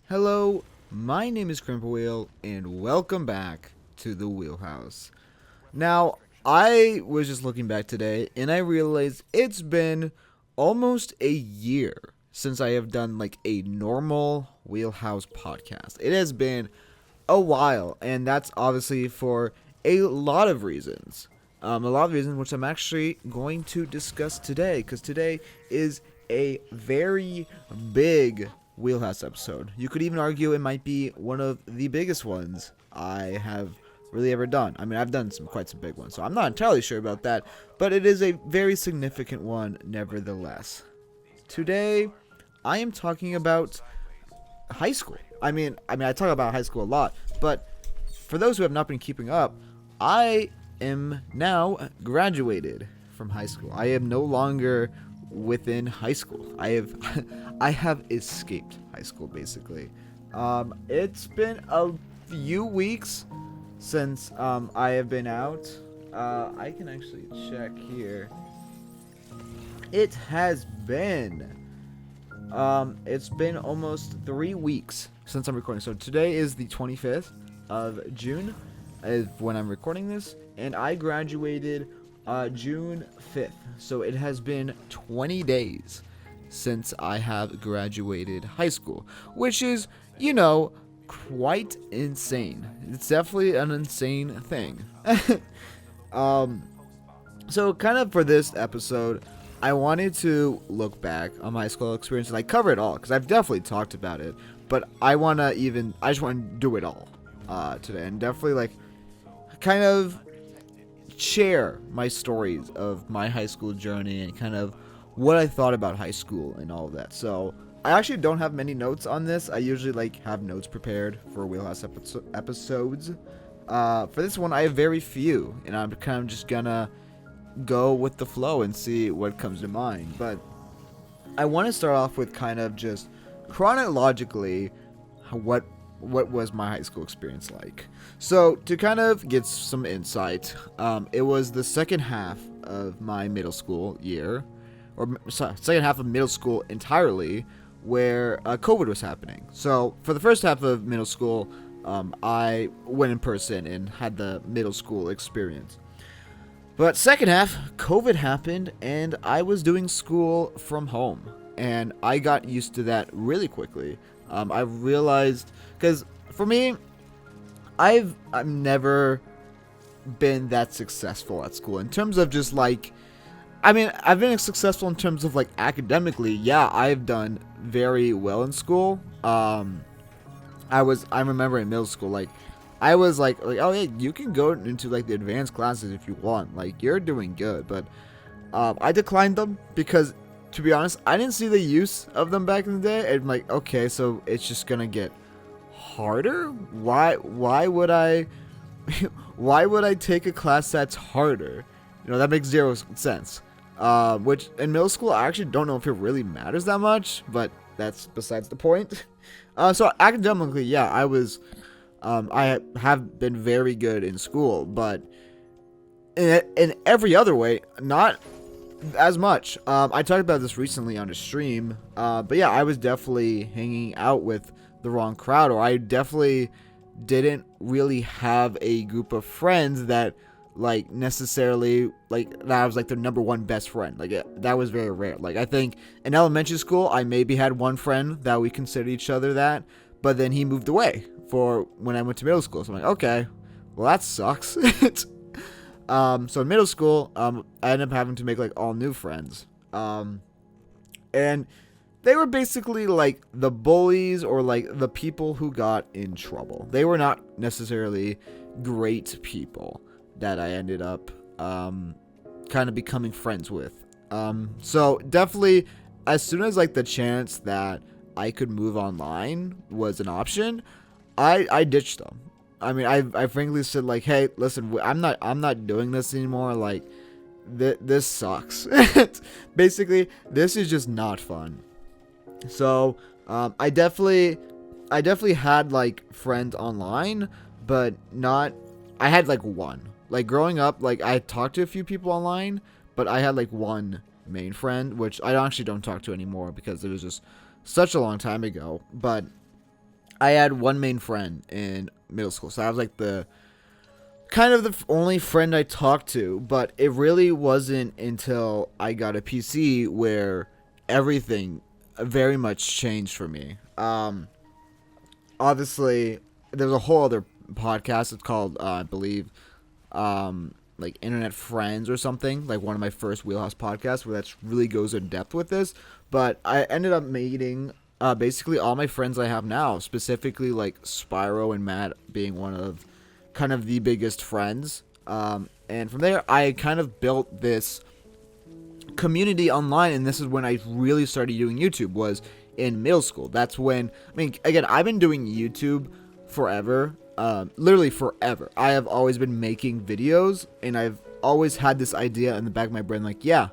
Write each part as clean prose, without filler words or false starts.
Hello, my name is Crimperwheel, and welcome back to the Wheelhouse. Now, I was just looking back today, and I realized it's been almost a year since I have done like a normal Wheelhouse podcast. It has been a while, and that's obviously for a lot of reasons. A lot of reasons which I'm actually going to discuss today, because today is a very big Wheelhouse episode. You could even argue it might be one of the biggest ones I have really ever done. I mean, I've done quite some big ones, so I'm not entirely sure about that, but it is a very significant one nevertheless. Today, I am talking about high school. I talk about high school a lot, but for those who have not been keeping up, I am now graduated from high school. I am no longer within high school. I have I have escaped high school basically. It's been a few weeks since I have been out. I can actually check here. It has been it's been almost 3 weeks since I'm recording. So today is the 25th of June is when I'm recording this, and I graduated June 5th. So it has been 20 days since I have graduated high school, which is, quite insane. It's definitely an insane thing. So kind of for this episode, I wanted to look back on my high school experience, and I cover it all because I've definitely talked about it, but I just want to do it all today, and definitely like kind of share my stories of my high school journey and kind of what I thought about high school and all of that. So I actually don't have many notes on this. I usually have notes prepared for Wheelhouse episodes. For this one, I have very few, and I'm kind of just gonna go with the flow and see what comes to mind. But I want to start off with kind of just chronologically what was my high school experience like. So to kind of get some insight, it was the second half of my middle school year, or sorry, second half of middle school entirely, where COVID was happening. So for the first half of middle school, I went in person and had the middle school experience. But second half, COVID happened, and I was doing school from home, and I got used to that really quickly. I realized, because for me, I've never been that successful at school in terms of just I've been successful in terms of academically. Yeah, I've done very well in school. I remember in middle school, I was like, oh yeah, you can go into the advanced classes if you want. You're doing good, but I declined them because, to be honest, I didn't see the use of them back in the day. And I'm like, okay, so it's just gonna get harder. Why would I? Why would I take a class that's harder? That makes zero sense. Which in middle school, I actually don't know if it really matters that much, but that's besides the point. So academically, yeah, I have been very good in school, but in every other way, not as much. I talked about this recently on a stream, but yeah, I was definitely hanging out with the wrong crowd, or I definitely didn't really have a group of friends that necessarily that I was their number one best friend. That was very rare. I think in elementary school, I maybe had one friend that we considered each other that, but then he moved away for when I went to middle school. So I'm like, okay, well that sucks. So in middle school, I ended up having to make all new friends. And they were basically the bullies, or the people who got in trouble. They were not necessarily great people that I ended up kind of becoming friends with. So definitely, as soon as the chance that I could move online was an option, I ditched them. I mean, I frankly said hey, listen, I'm not doing this anymore. This sucks. Basically, this is just not fun. So I definitely had friends online, but not. I had one. Growing up, I talked to a few people online, but I had one main friend, which I actually don't talk to anymore because it was just such a long time ago. But I had one main friend in middle school, so I was like the kind of the only friend I talked to. But it really wasn't until I got a PC where everything very much changed for me. Obviously, there's a whole other podcast. It's called, I believe, like Internet Friends or something. Like one of my first Wheelhouse podcasts, where that really goes in depth with this. But I ended up meeting basically all my friends I have now, specifically like Spyro and Matt being one of kind of the biggest friends. And from there, I kind of built this community online, and this is when I really started doing YouTube, was in middle school. That's when, I mean, again, I've been doing YouTube forever, literally forever. I have always been making videos, and I've always had this idea in the back of my brain, like, yeah,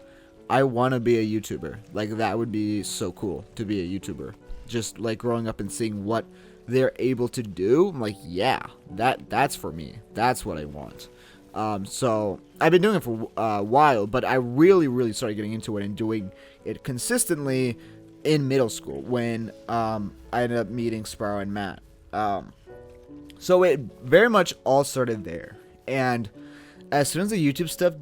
I want to be a YouTuber. Like, that would be so cool to be a YouTuber. Just like growing up and seeing what they're able to do, I'm like, yeah, that's for me. That's what I want. So I've been doing it for a while, but I really started getting into it and doing it consistently in middle school when I ended up meeting Sparrow and Matt. So it very much all started there. And as soon as the YouTube stuff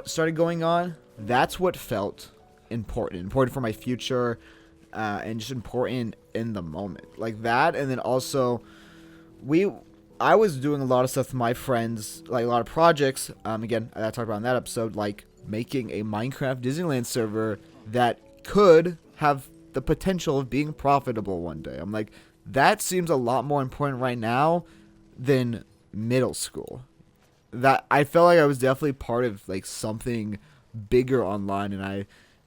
started going on, that's what felt important for my future, and just important in the moment. Like that, and then also I was doing a lot of stuff with my friends, like a lot of projects. Again, I talked about in that episode, like making a Minecraft Disneyland server that could have the potential of being profitable one day. I'm like, that seems a lot more important right now than middle school. That I felt like I was definitely part of like something bigger online, and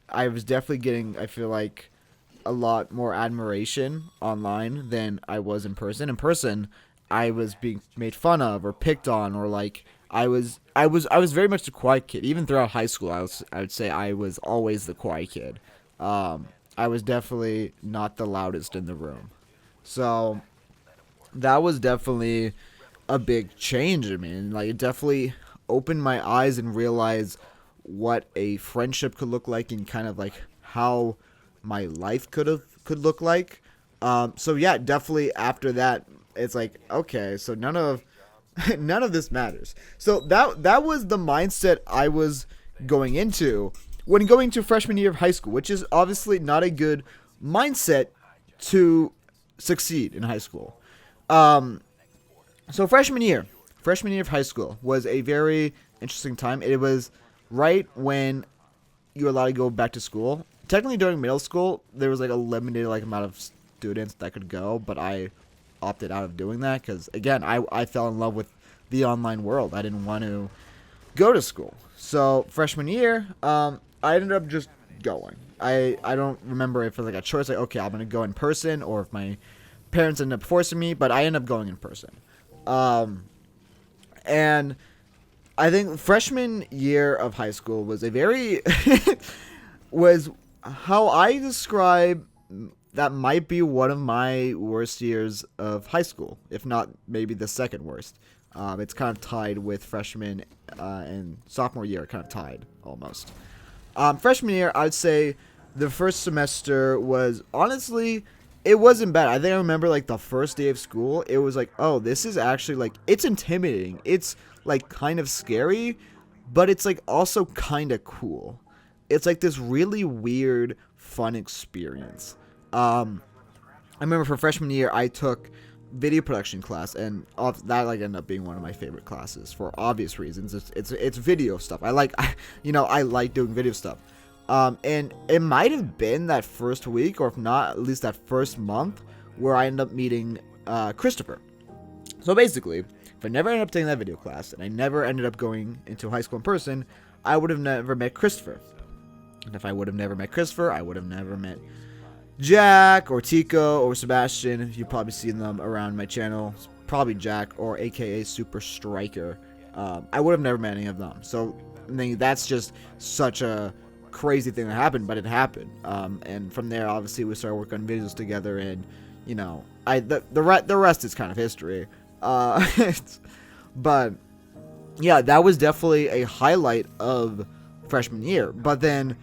I was definitely getting, I feel like, a lot more admiration online than I was in person. In person, I was being made fun of or picked on, or like I was very much the quiet kid. Even throughout high school, I would say I was always the quiet kid. I was definitely not the loudest in the room. So that was definitely a big change in me, and like it definitely opened my eyes and realized what a friendship could look like, and kind of like how my life could look like. So yeah, definitely after that, it's like, okay, so none of this matters. So that was the mindset I was going into when going to freshman year of high school, which is obviously not a good mindset to succeed in high school. So freshman year of high school was a very interesting time. It was right when you were allowed to go back to school. Technically, during middle school, there was like a limited like amount of students that could go, but I opted out of doing that because, again, I fell in love with the online world. I didn't want to go to school. So freshman year, I ended up just going. I don't remember if it was like a choice, like, okay, I'm going to go in person, or if my parents ended up forcing me, but I ended up going in person. And I think freshman year of high school was a very was how I describe that might be one of my worst years of high school, if not maybe the second worst. It's kind of tied with freshman and sophomore year, kind of tied almost. Freshman year, I'd say the first semester was, honestly, it wasn't bad. I think I remember like the first day of school, it was like, oh, this is actually like, it's intimidating. It's like kind of scary, but it's like also kind of cool. It's like this really weird, fun experience. I remember for freshman year, I took video production class, and that like ended up being one of my favorite classes for obvious reasons. It's video stuff. I like doing video stuff. And it might have been that first week, or if not, at least that first month, where I ended up meeting Christopher. So basically, if I never ended up taking that video class, and I never ended up going into high school in person, I would have never met Christopher. And if I would have never met Christopher, I would have never met Jack, or Tico, or Sebastian. You've probably seen them around my channel. It's probably Jack, or aka Super Striker. I would have never met any of them. So I mean, that's just such a crazy thing that happened, but it happened. And from there, obviously, we started working on videos together, and you know, the rest is kind of history. But yeah, that was definitely a highlight of freshman year. But then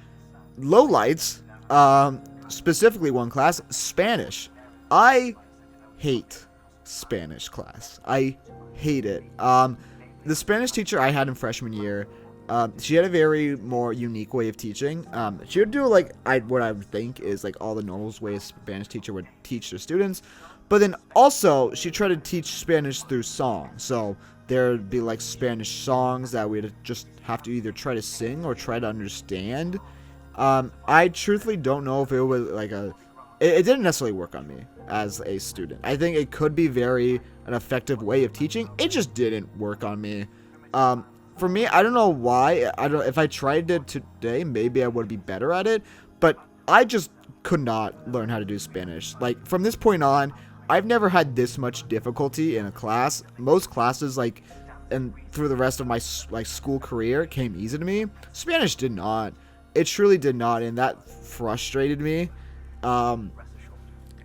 lowlights, specifically one class, Spanish. I hate Spanish class. I hate it. The Spanish teacher I had in freshman year, she had a very more unique way of teaching. She would do what I would think is like all the normal ways a Spanish teacher would teach their students, but then also she tried to teach Spanish through song. So there'd be like Spanish songs that we'd just have to either try to sing or try to understand. I truthfully don't know if it was like it didn't necessarily work on me as a student. I think it could be an effective way of teaching. It just didn't work on me. For me, I don't know why. If I tried it today, maybe I would be better at it, but I just could not learn how to do Spanish. Like, from this point on, I've never had this much difficulty in a class. Most classes, and through the rest of my school career, came easy to me. Spanish did not. It truly did not, and that frustrated me.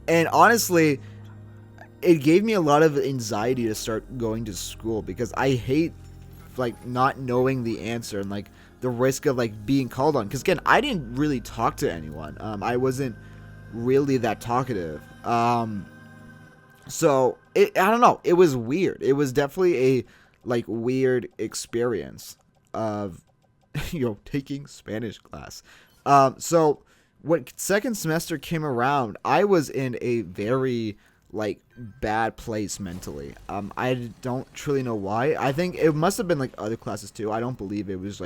And honestly, it gave me a lot of anxiety to start going to school, because I hate not knowing the answer and the risk of being called on. Because again, I didn't really talk to anyone. I wasn't really that talkative. So I don't know. It was weird. It was definitely a weird experience of taking Spanish class. So when second semester came around, I was in a very bad place mentally. I don't truly know why. I think it must have been other classes too. I don't believe it was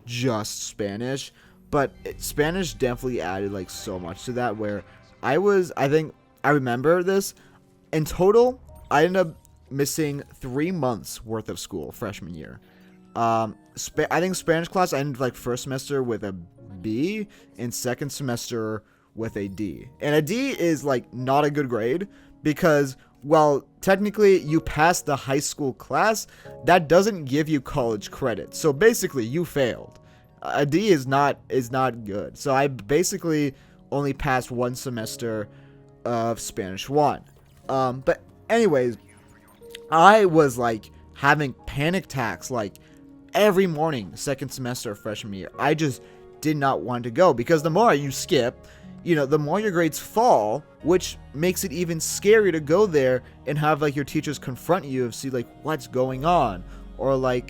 just Spanish, but Spanish definitely added so much to that, where I remember this. In total, I ended up missing 3 months worth of school freshman year. I think Spanish class I ended first semester with a B and second semester with a D. And a D is not a good grade, because while technically you passed the high school class, that doesn't give you college credit. So basically you failed. A D is not good. So I basically only passed 1 semester of Spanish 1. But anyways, I was having panic attacks every morning second semester of freshman year. I just did not want to go, because the more you skip, the more your grades fall, which makes it even scarier to go there and have your teachers confront you and see what's going on, or I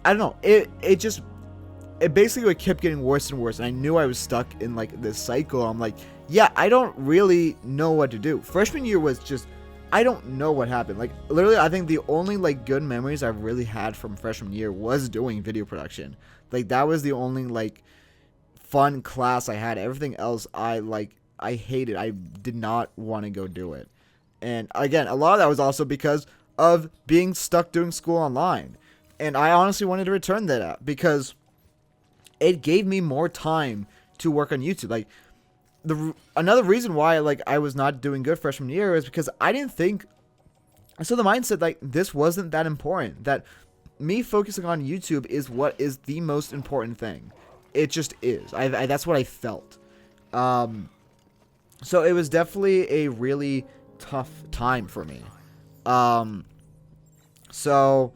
don't know. It basically kept getting worse and worse, and I knew I was stuck in this cycle. I'm yeah, I don't really know what to do. Freshman year was just, I don't know what happened. Literally, I think the only I good memories I've really had from freshman year was doing video production. That was the only fun class I had. Everything else I hated. I did not want to go do it. And again, a lot of that was also because of being stuck doing school online. And I honestly wanted to return that because it gave me more time to work on YouTube. Another reason why I was not doing good freshman year is because I didn't think, so the mindset this wasn't that important, that me focusing on YouTube is what is the most important thing. It just is. That's what I felt. So it was definitely a really tough time for me. So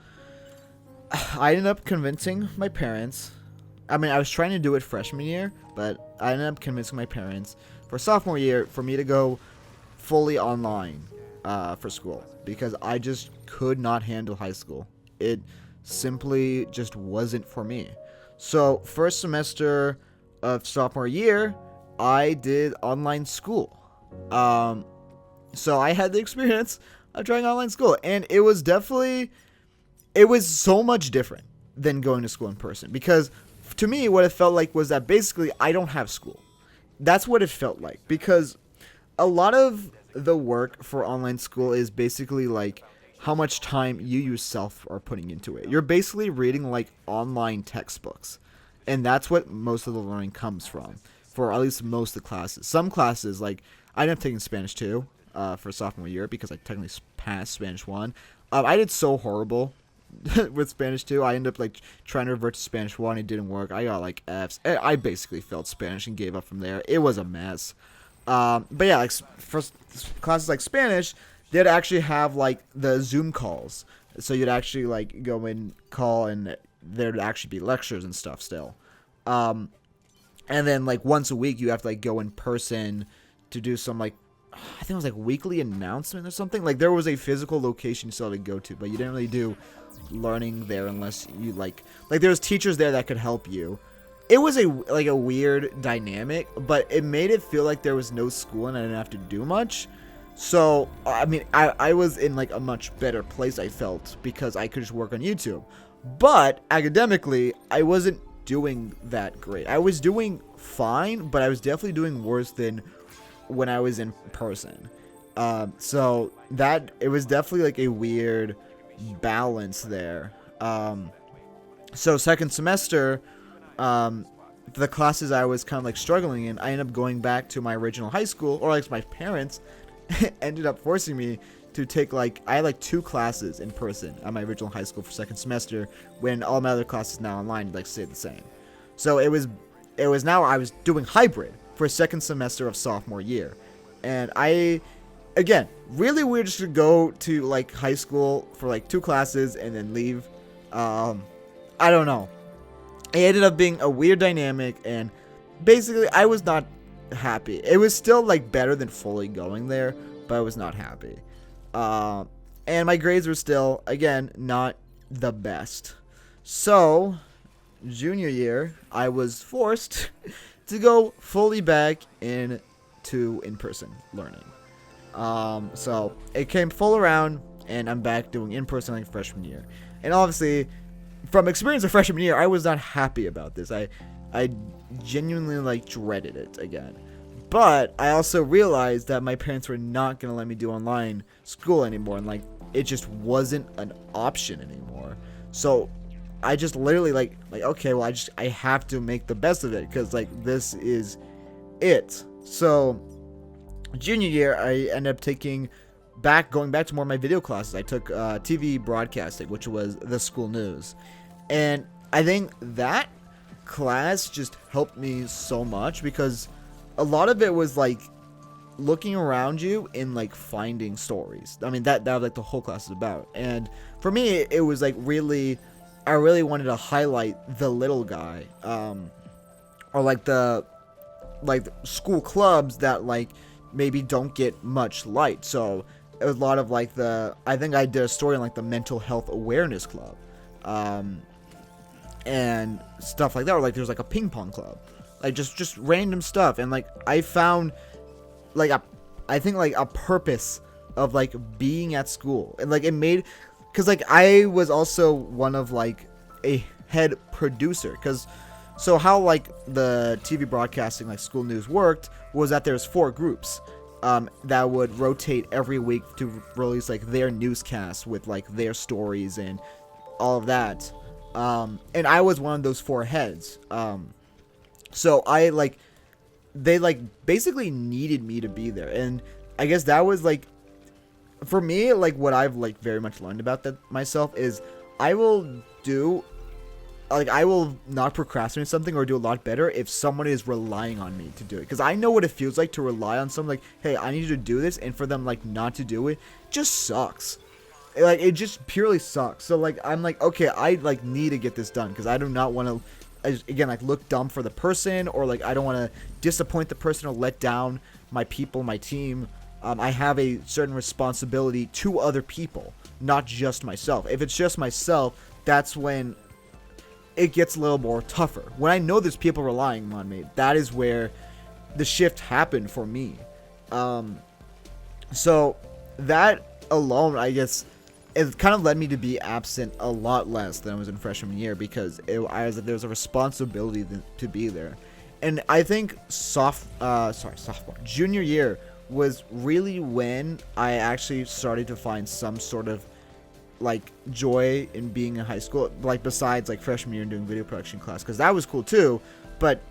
I ended up convincing my parents. I mean, I was trying to do it freshman year, but I ended up convincing my parents for sophomore year for me to go fully online for school, because I just could not handle high school. It simply just wasn't for me. So first semester of sophomore year, I did online school. So I had the experience of trying online school, and it was so much different than going to school in person, because to me, what it felt like was that basically I don't have school. That's what it felt like, because a lot of the work for online school is basically how much time you yourself are putting into it. You're basically reading online textbooks, and that's what most of the learning comes from, for at least most of the classes. Some classes, I ended up taking Spanish 2 for sophomore year, because I technically passed Spanish 1. I did so horrible with Spanish 2. I ended up trying to revert to Spanish 1. It didn't work. I got F's. I basically failed Spanish and gave up from there. It was a mess. But yeah, for classes like Spanish, they'd actually have the Zoom calls. So you'd actually go and call, and there'd actually be lectures and stuff still. And then once a week you have to go in person to do some I think it was like weekly announcement or something. Like there was a physical location you still had to go to, but you didn't really do learning there unless you like there was teachers there that could help you. It was a weird dynamic, but it made it feel like there was no school and I didn't have to do much. So I mean, I was in like a much better place, I felt, because I could just work on YouTube. But academically, I wasn't doing that great. I was doing fine, but I was definitely doing worse than when I was in person. So that it was definitely like a weird balance there. So second semester, the classes I was kind of like struggling in, I ended up going back to my original high school, or like my parents ended up forcing me to take like, I had like 2 classes in person at my original high school for second semester, when all my other classes now online like stayed the same. So it was now I was doing hybrid for second semester of sophomore year. And I, again, really weird just to go to like high school for like 2 classes and then leave. I don't know. It ended up being a weird dynamic, and basically I was not happy. It was still like better than fully going there, but I was not happy. And my grades were still, again, not the best. So junior year, I was forced to go fully back into in-person learning. So it came full around, and I'm back doing in-person like freshman year. And obviously, from experience of freshman year, I was not happy about this. I genuinely like dreaded it again. But I also realized that my parents were not going to let me do online school anymore, and like it just wasn't an option anymore. So I just literally like okay, well I have to make the best of it, because like this is it. So junior year, I ended up going back to more of my video classes. I took TV broadcasting, which was the school news, and I think that class just helped me so much, because a lot of it was like looking around you and like finding stories. I mean, that was like the whole class is about. And for me, it was like I really wanted to highlight the little guy, or like the school clubs that like maybe don't get much light. So it was a lot of like I think I did a story on like the mental health awareness club, and stuff like that. Or like there's like a ping pong club, like just random stuff. And like I found like I think like a purpose of like being at school, and like it made, because like I was also one of like a head producer, because so how like the TV broadcasting like school news worked was that there's 4 groups that would rotate every week to release like their newscasts with like their stories and all of that, and I was one of those 4 heads. So I like, they like basically needed me to be there, and I guess that was like, for me, like what I've like very much learned about that myself is I will not procrastinate something or do a lot better if someone is relying on me to do it, because I know what it feels like to rely on someone, like, hey, I need you to do this, and for them like not to do it just sucks. Like it just purely sucks. So like I'm like, okay, I like need to get this done, because I do not want to, again, like look dumb for the person, or like I don't want to disappoint the person or let down my people, my team. I have a certain responsibility to other people, not just myself. If it's just myself, that's when it gets a little more tougher. When I know there's people relying on me, that is where the shift happened for me. So that alone, I guess, it kind of led me to be absent a lot less than I was in freshman year, because there was a responsibility to be there. And I think junior year was really when I actually started to find some sort of like joy in being in high school, like besides like freshman year and doing video production class, because that was cool too. But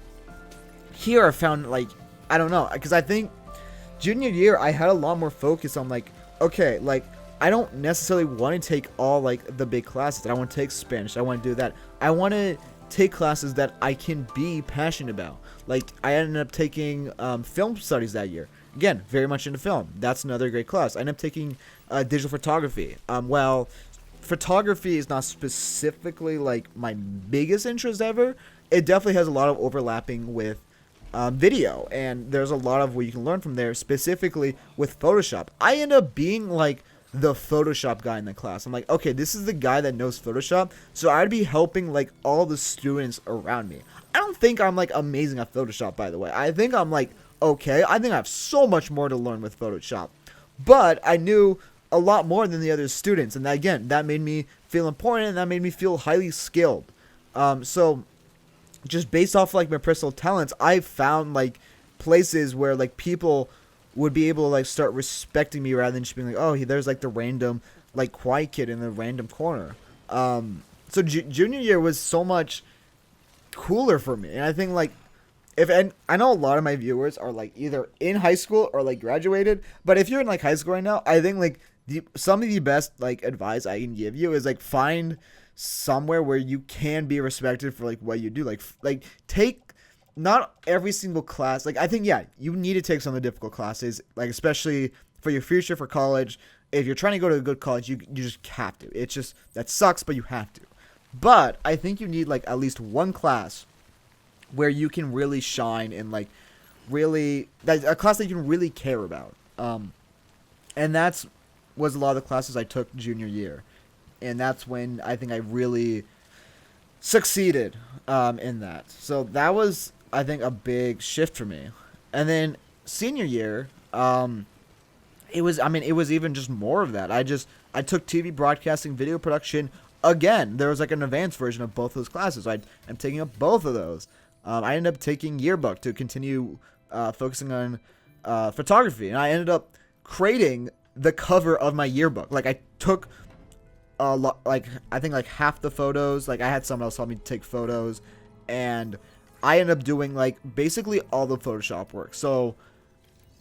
here I found like, I don't know, because I think junior year I had a lot more focus on like, okay, like I don't necessarily want to take all like the big classes. I want to take Spanish, I want to do that, I want to take classes that I can be passionate about. Like I ended up taking film studies that year. Again, very much into film. That's another great class. I ended up taking digital photography. Well, photography is not specifically like my biggest interest ever. It definitely has a lot of overlapping with video, and there's a lot of what you can learn from there, specifically with Photoshop. I end up being like the Photoshop guy in the class. I'm like, okay, this is the guy that knows Photoshop, so I'd be helping like all the students around me. I don't think I'm like amazing at Photoshop, by the way. I think I'm like okay. I think I have so much more to learn with Photoshop, but I knew a lot more than the other students, and that, again, that made me feel important, and that made me feel highly skilled. So just based off like my personal talents, I found like places where like people would be able to like start respecting me rather than just being like, oh, there's like the random like quiet kid in the random corner. So junior year was so much cooler for me, and I think like and I know a lot of my viewers are like either in high school or like graduated, but if you're in like high school right now, I think like some of the best like advice I can give you is like find somewhere where you can be respected for like what you do. Like take not every single class. Like I think you need to take some of the difficult classes, like especially for your future for college. If you're trying to go to a good college, you just have to. It's just that sucks, but you have to. But I think you need like at least one class where you can really shine and like really a class that you can really care about. And that's was a lot of the classes I took junior year, and that's when I think I really succeeded in that. So that was, I think, a big shift for me. And then senior year, it was even just more of that. I took TV broadcasting, video production. Again, there was like an advanced version of both those classes. I'm taking up both of those. I ended up taking yearbook to continue focusing on photography, and I ended up creating the cover of my yearbook. Like I took like I think like half the photos. Like I had someone else help me take photos, and I ended up doing like basically all the Photoshop work. So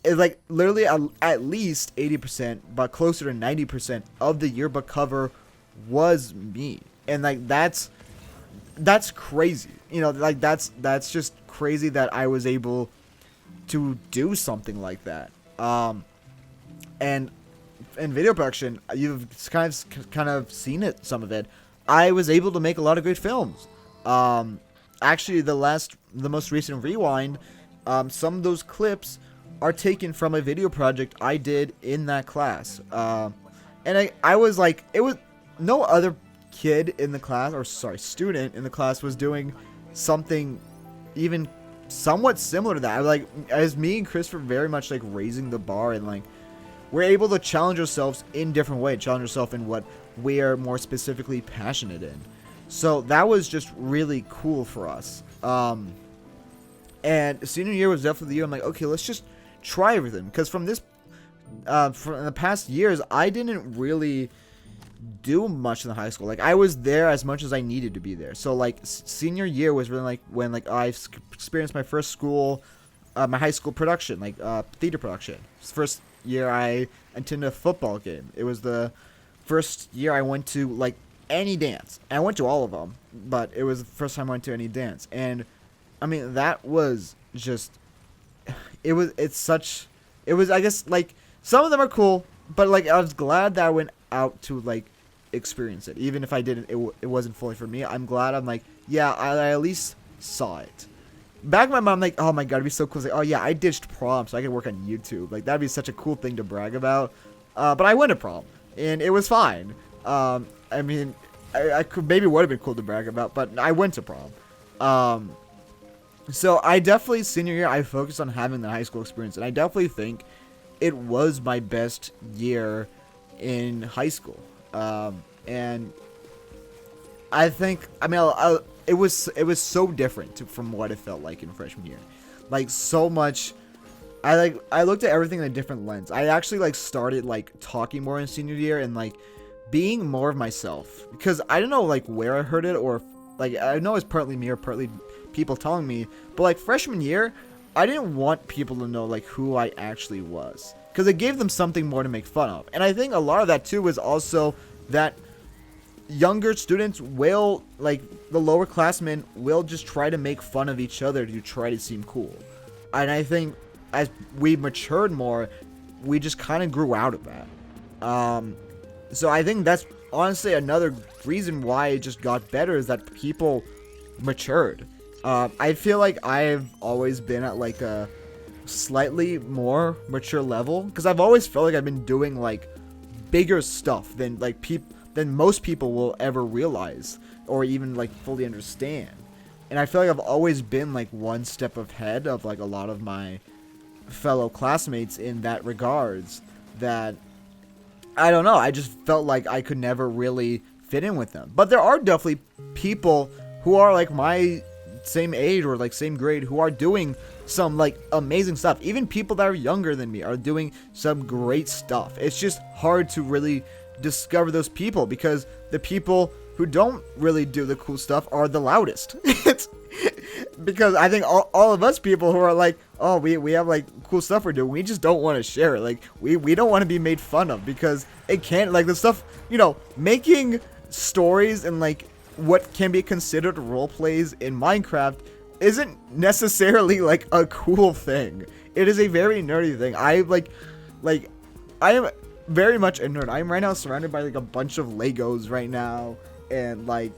it's like literally at least 80%, but closer to 90% of the yearbook cover was me, and like that's crazy. You know, like that's just crazy that I was able to do something like that. And in video production, you've kind of seen it, some of it. I was able to make a lot of great films. Actually, the most recent Rewind, some of those clips are taken from a video project I did in that class. And I was like, it was no other kid in the class, or sorry, student in the class was doing something even somewhat similar to that. Like, as me and Chris were very much like raising the bar, and like we're able to challenge ourselves in different ways, challenge ourselves in what we are more specifically passionate in. So that was just really cool for us. And senior year was definitely the year I'm like, okay, let's just try everything. Because from the past years, I didn't really do much in the high school. Like I was there as much as I needed to be there. So like senior year was really like when like I experienced my first my high school production, like theater production. First year I attended a football game. It was the first year I went to like any dance. And I went to all of them, but it was the first time I went to any dance. And I mean, that was just, I guess like some of them are cool, but like I was glad that I went out to like experience it. Even if I didn't, it wasn't fully for me. I'm glad. I'm like, yeah, I at least saw it. Back in my mind, I'm like, oh my god, it'd be so cool. It's like, oh yeah, I ditched prom so I could work on YouTube. Like that'd be such a cool thing to brag about. But I went to prom and it was fine. I mean, I could maybe would have been cool to brag about, but I went to prom. So I definitely senior year I focused on having the high school experience, and I definitely think it was my best year in high school. And I think, I mean, it was so different from what it felt like in freshman year. Like so much, I looked at everything in a different lens. I actually like started like talking more in senior year and like being more of myself, because I don't know like where I heard it, or like I know it's partly me or partly people telling me, but like freshman year, I didn't want people to know like who I actually was, because it gave them something more to make fun of. And I think a lot of that too was also that younger students will, like the lower classmen will just try to make fun of each other to try to seem cool. And I think as we matured more, we just kind of grew out of that. So I think that's honestly another reason why it just got better, is that people matured. I feel like I've always been at like a slightly more mature level because I've always felt like I've been doing like bigger stuff than than most people will ever realize or even like fully understand. And I feel like I've always been like one step ahead of like a lot of my fellow classmates in that regards, that I don't know, I just felt like I could never really fit in with them. But there are definitely people who are like my same age or like same grade who are doing some like amazing stuff. Even people that are younger than me are doing some great stuff. It's just hard to really discover those people because the people who don't really do the cool stuff are the loudest. It's because I think all of us people who are like, oh, we have like cool stuff we're doing, we just don't want to share it. Like we don't want to be made fun of because it can't, like the stuff, making stories and like what can be considered role plays in Minecraft isn't necessarily like a cool thing. It is a very nerdy thing. I am very much a nerd. I'm right now surrounded by like a bunch of Legos right now, and like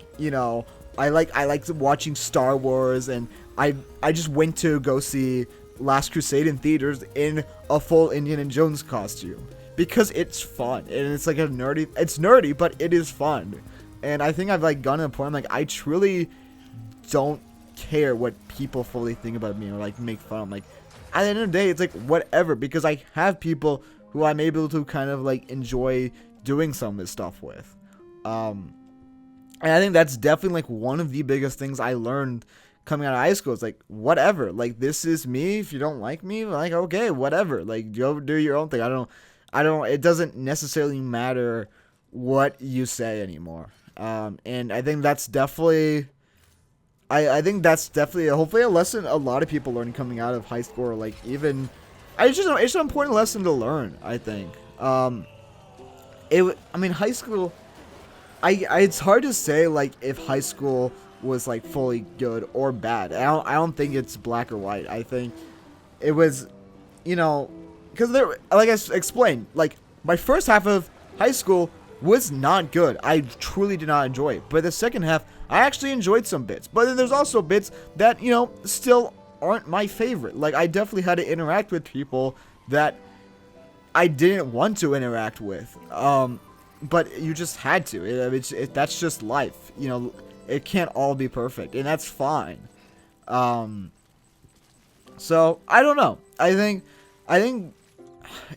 I like watching Star Wars, and I just went to go see Last Crusade in theaters in a full Indiana Jones costume because it's fun and it's like it's nerdy, but it is fun. And I think I've like gotten to the point like I truly don't care what people fully think about me or like make fun of. Like at the end of the day, it's like whatever, because I have people who I'm able to kind of like enjoy doing some of this stuff with. And I think that's definitely like one of the biggest things I learned coming out of high school. It's like whatever, like this is me. If you don't like me, like okay, whatever. Like go do your own thing. I don't. It doesn't necessarily matter what you say anymore. And I think that's definitely. I think that's definitely hopefully a lesson a lot of people learn coming out of high school, or like even. It's just an important lesson to learn, I think. High school. It's hard to say like if high school was like fully good or bad. I don't think it's black or white. I think it was, because there, like I explained, like my first half of high school was not good. I truly did not enjoy it. But the second half, I actually enjoyed some bits. But then there's also bits that still aren't my favorite. Like I definitely had to interact with people that I didn't want to interact with. But you just had to. That's just life. It can't all be perfect, and that's fine. So I don't know. I think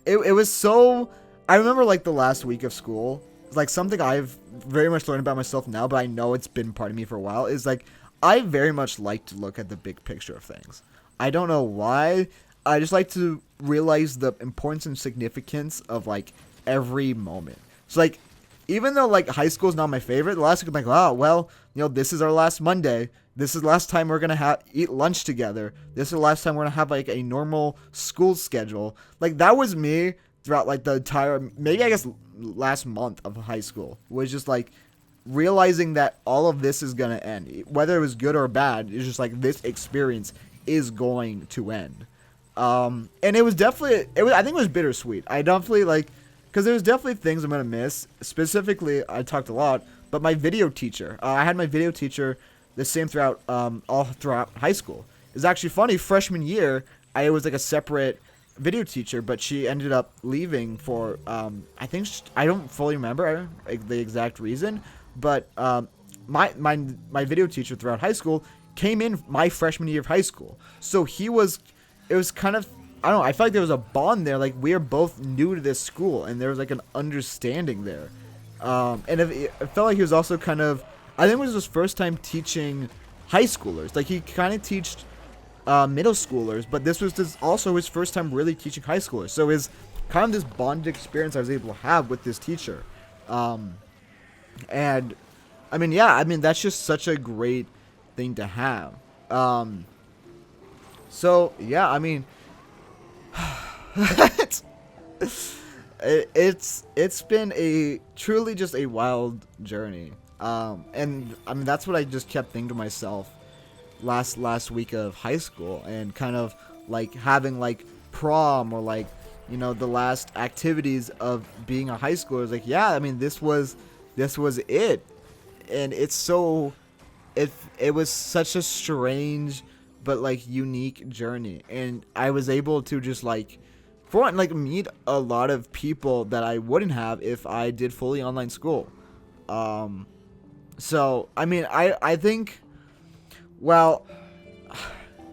it was so. I remember like the last week of school, like something I've very much learned about myself now, but I know it's been part of me for a while, is like I very much like to look at the big picture of things. I don't know why. I just like to realize the importance and significance of like every moment. So like, even though like high school is not my favorite, the last week I'm like, wow, well, this is our last Monday. This is the last time we're gonna eat lunch together. This is the last time we're gonna have like a normal school schedule. Like that was me throughout like the entire, maybe I guess last month of high school, was just like realizing that all of this is gonna end, whether it was good or bad. It's just like this experience is going to end. And it was definitely, I think it was bittersweet. I definitely like. Because there's definitely things I'm going to miss. Specifically, I talked a lot, but my video teacher. I had my video teacher the same throughout, all throughout high school. It's actually funny, freshman year, I was like a separate video teacher, but she ended up leaving for, I think, I don't fully remember the exact reason, but my video teacher throughout high school came in my freshman year of high school. So it was kind of, I don't know, I felt like there was a bond there. Like, we are both new to this school, and there was, like, an understanding there. And it felt like he was also kind of, I think it was his first time teaching high schoolers. Like, he kind of taught middle schoolers, but this was also his first time really teaching high schoolers. So it was kind of this bonded experience I was able to have with this teacher. And, that's just such a great thing to have. So, yeah, it's been a truly just a wild journey, and that's what I just kept thinking to myself last week of high school, and kind of like having like prom, or like the last activities of being a high schooler. Is like, yeah, this was it, and it's it was such a strange but like unique journey, and I was able to just like for one, like meet a lot of people that I wouldn't have if I did fully online school. Um, so I mean, I think, well,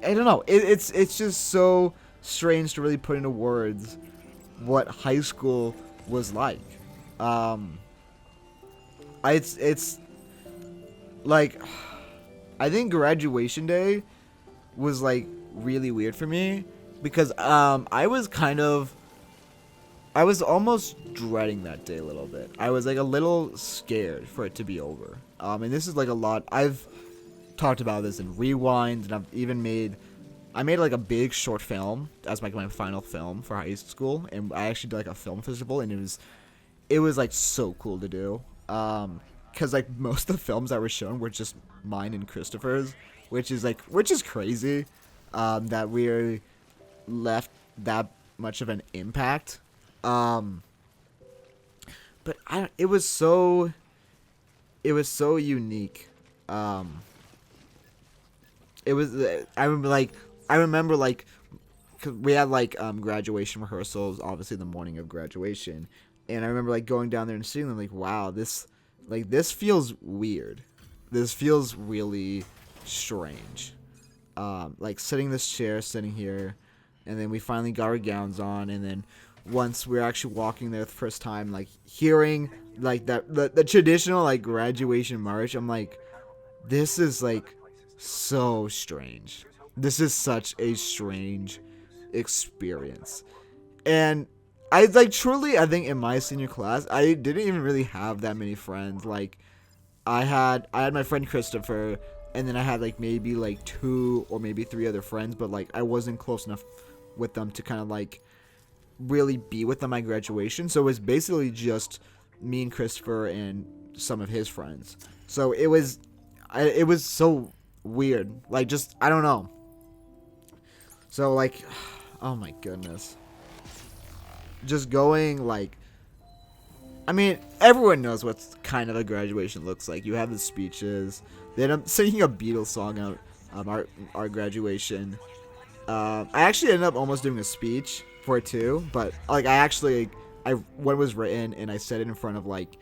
I don't know. It's just so strange to really put into words what high school was like. Um, it's like I think graduation day was like really weird for me because I was almost dreading that day a little bit. I was like a little scared for it to be over. And this is like a lot. I've talked about this in Rewind, and I made like a big short film as like my final film for high school, and I actually did like a film festival, and it was like so cool to do. Cause like most of the films that were shown were just mine and Christopher's, which is crazy. That we left that much of an impact. But it was so unique. It was I remember like 'cause we had like graduation rehearsals obviously the morning of graduation, and I remember like going down there and seeing them like, wow, this feels weird. This feels really strange. Like sitting in this chair, sitting here, and then we finally got our gowns on, and then once we were actually walking there the first time, like hearing like the traditional like graduation march, I'm like, this is like so strange. This is such a strange experience. And I like truly, I think in my senior class, I didn't even really have that many friends. Like I had my friend Christopher, and then I had like maybe like 2 or maybe 3 other friends, but like I wasn't close enough with them to kind of like really be with them at my graduation. So it was basically just me and Christopher and some of his friends. So it was so weird. Like just I don't know. So like, oh my goodness. Just going like, I mean, everyone knows what kind of a graduation looks like. You have the speeches. Then I'm singing a Beatles song out our graduation. I actually ended up almost doing a speech for it too, but like what was written, and I said it in front of like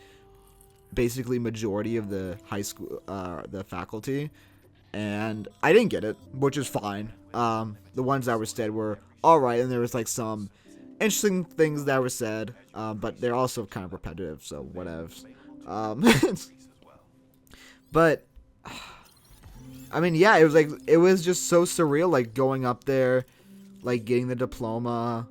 basically majority of the high school the faculty, and I didn't get it, which is fine. The ones that were said were all right, and there was like some interesting things that were said, but they're also kind of repetitive, so whatevs. But I mean, yeah, it was just so surreal, like going up there, like getting the diploma.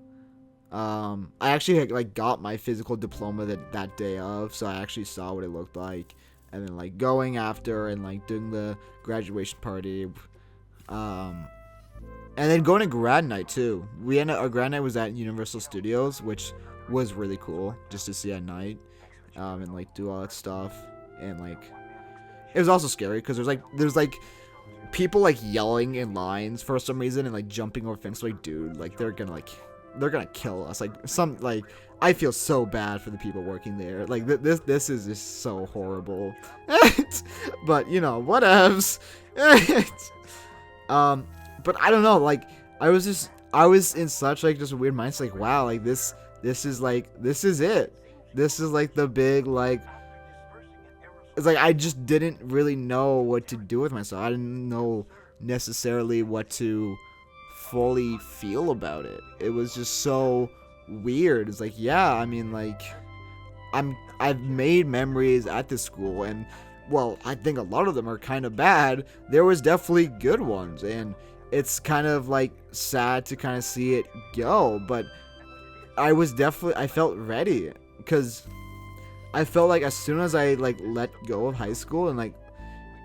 I actually like got my physical diploma that day of, so I actually saw what it looked like, and then like going after and like doing the graduation party, and then going to grad night too. Our grad night was at Universal Studios, which was really cool just to see at night, and like do all that stuff, and like it was also scary because there's like people like yelling in lines for some reason and like jumping over fence. Like, dude, like they're gonna kill us. Like I feel so bad for the people working there. Like this is just so horrible. But you know, whatevs. But I don't know. Like I was in such like just a weird mindset. Like, wow, like this is it. This is like the big like. It's like I just didn't really know what to do with myself. I didn't know necessarily what to fully feel about it. It was just so weird. It's like, yeah, I mean, like I've made memories at this school, and well, I think a lot of them are kind of bad. There was definitely good ones, and it's kind of like sad to kind of see it go, but I felt ready, because I felt like as soon as I like let go of high school and like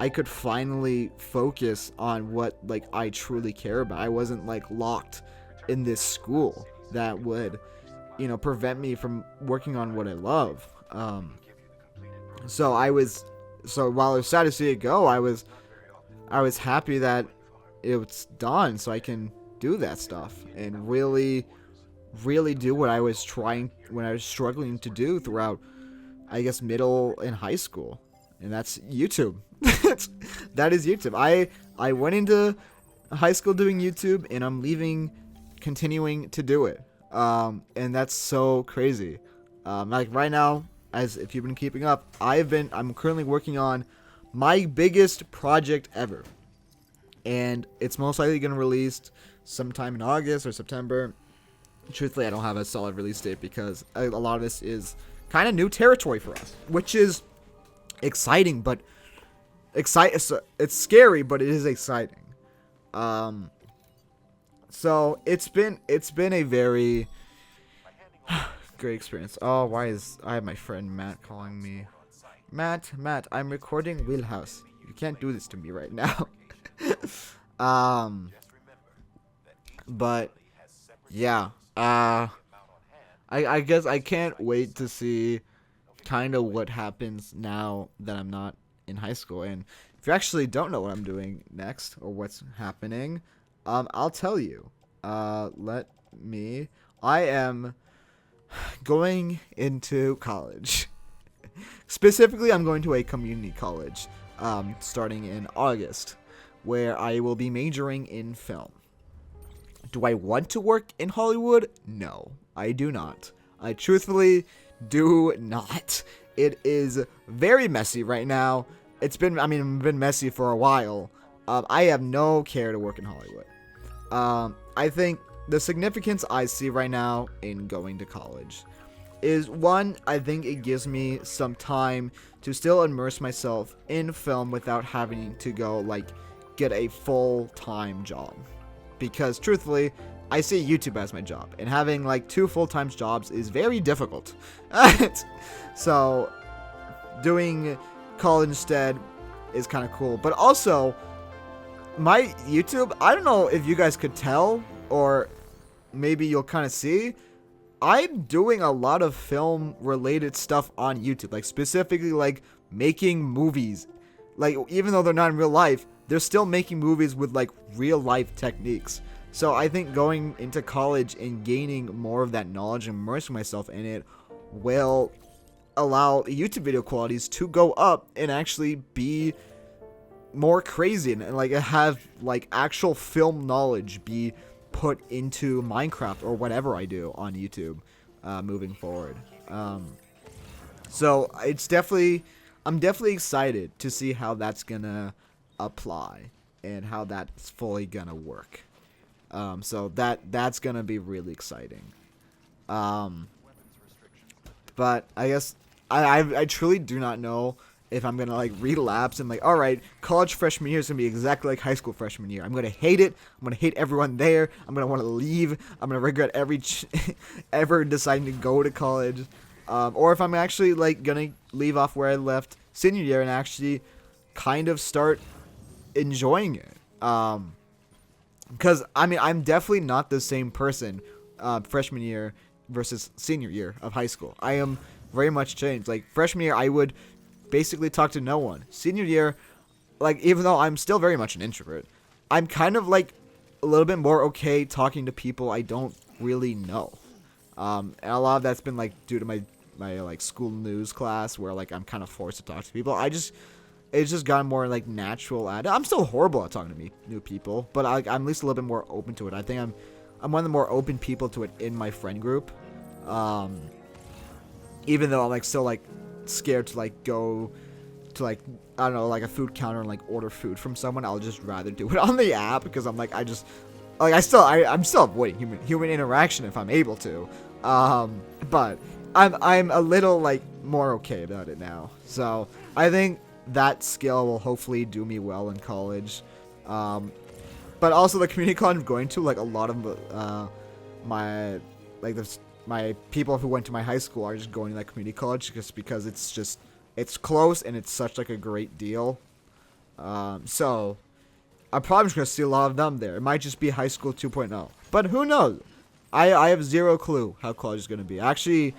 I could finally focus on what like I truly care about. I wasn't like locked in this school that would, you know, prevent me from working on what I love. So while I was sad to see it go, I was happy that it's done, so I can do that stuff and really do what I was struggling to do throughout, I guess, middle and high school. and that's YouTube. That is YouTube. I went into high school doing YouTube, and I'm leaving, continuing to do it. And that's so crazy. Like right now, as if you've been keeping up, I'm currently working on my biggest project ever, and it's most likely going to release sometime in August or September. Truthfully, I don't have a solid release date because a lot of this is kind of new territory for us, which is exciting, but it's scary, but it is exciting. So it's been a very great experience. Oh, I have my friend Matt calling me. Matt, I'm recording Wheelhouse. You can't do this to me right now. But yeah, I guess I can't wait to see kind of what happens now that I'm not in high school. And if you actually don't know what I'm doing next or what's happening, I'll tell you. I am going into college. Specifically, I'm going to a community college, starting in August, where I will be majoring in film. Do I want to work in Hollywood? No, I do not. I truthfully do not. It is very messy right now. It's been messy for a while. I have no care to work in Hollywood. I think the significance I see right now in going to college is, one, I think it gives me some time to still immerse myself in film without having to go, get a full-time job. Because, truthfully, I see YouTube as my job, and having, 2 full-time jobs is very difficult. So, doing college instead is kind of cool. But also, my YouTube, I don't know if you guys could tell, or maybe you'll kind of see, I'm doing a lot of film-related stuff on YouTube, specifically, making movies. Even though they're not in real life, they're still making movies with, real-life techniques. So I think going into college and gaining more of that knowledge and immersing myself in it will allow YouTube video qualities to go up and actually be more crazy and have actual film knowledge be put into Minecraft or whatever I do on YouTube moving forward. So I'm definitely excited to see how that's gonna apply and how that's fully gonna work. So that's gonna be really exciting. But I guess I truly do not know if I'm gonna relapse and alright, college freshman year is gonna be exactly like high school freshman year. I'm gonna hate it. I'm gonna hate everyone there. I'm gonna want to leave. I'm gonna regret ever deciding to go to college. Or if I'm actually gonna leave off where I left senior year and actually kind of start enjoying it. Because I'm definitely not the same person freshman year versus senior year of high school. I am very much changed. Freshman year, I would basically talk to no one. Senior year, even though I'm still very much an introvert, I'm kind of a little bit more okay talking to people I don't really know. And a lot of that's been due to my school news class where I'm kind of forced to talk to people. It's just gotten more natural at it. I'm still horrible at talking to new people, but I'm at least a little bit more open to it. I think I'm one of the more open people to it in my friend group. Even though I'm still scared to go to I don't know, a food counter and order food from someone. I'll just rather do it on the app because I'm I'm still avoiding human interaction if I'm able to. But I'm a little more okay about it now. So I think that skill will hopefully do me well in college. But also the community college I'm going to, a lot of my my people who went to my high school are just going to that community college just because it's close and it's such a great deal. So I'm probably just going to see a lot of them there. It might just be high school 2.0. But who knows? I have zero clue how college is going to be. Actually,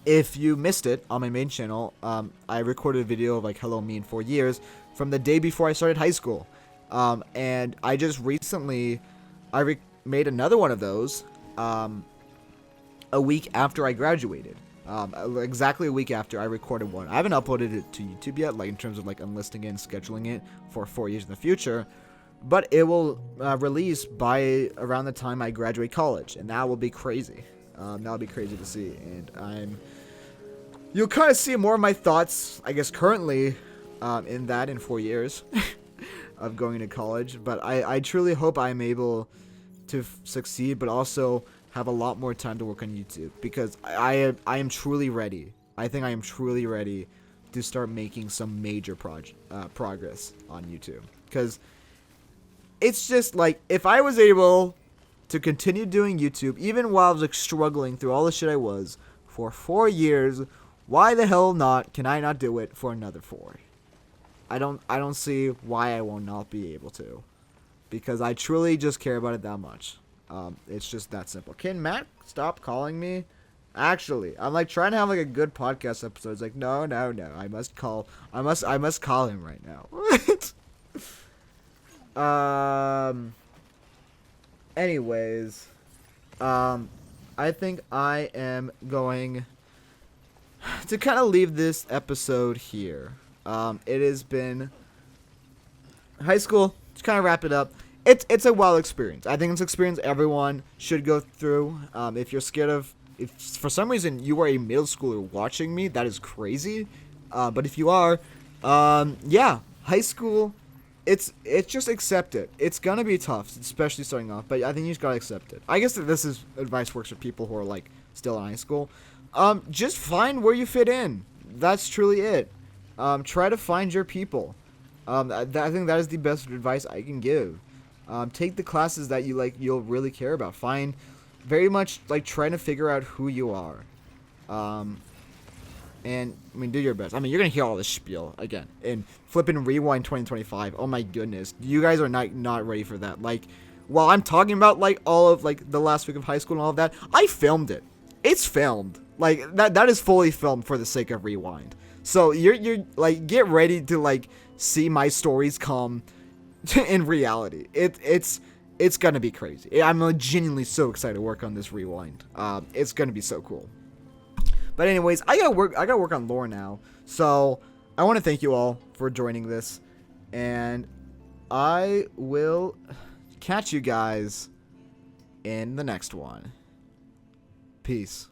if you missed it on my main channel, I recorded a video of Hello Me in 4 years from the day before I started high school. And I just recently, made another one of those a week after I graduated. Exactly a week after I recorded one. I haven't uploaded it to YouTube yet, like in terms of like enlisting it and scheduling it for 4 years in the future. But it will release by around the time I graduate college, and that will be crazy. That'll be crazy to see, and you'll kind of see more of my thoughts, I guess, currently in 4 years of going to college. But I truly hope I'm able to succeed, but also have a lot more time to work on YouTube, because I am truly ready. I think I am truly ready to start making some major progress on YouTube, because it's just like, if I was able to continue doing YouTube even while I was like struggling through all the shit I was for 4 years, why the hell not? Can I not do it for another 4? I don't see why I will not be able to, because I truly just care about it that much. It's just that simple. Can Matt stop calling me? Actually, I'm like trying to have like a good podcast episode. It's like, no. I must call him right now. Anyways, I think I am going to kind of leave this episode here. It has been high school. To kind of wrap it up, it's a wild experience. I think it's an experience everyone should go through. If you're scared of, if for some reason you are a middle schooler watching me, that is crazy. But if you are, yeah, high school, it's just accept it. It's gonna be tough, especially starting off, but I think you just gotta accept it. I guess that this is advice works for people who are like still in high school. Just find where you fit in. That's truly it. Try to find your people. I think that is the best advice I can give. Take the classes that you like, you'll really care about. Find very much like trying to figure out who you are. And I mean, do your best. I mean, you're gonna hear all this spiel again in flipping rewind 2025. Oh my goodness, you guys are not ready for that. Like, while I'm talking about like all of like the last week of high school and all of that, I filmed it. It's filmed. Like that is fully filmed for the sake of rewind. So you're like, get ready to like see my stories come in reality. It's gonna be crazy. I'm genuinely so excited to work on this rewind. It's gonna be so cool. But anyways, I gotta work on lore now. So I want to thank you all for joining this, and I will catch you guys in the next one. Peace.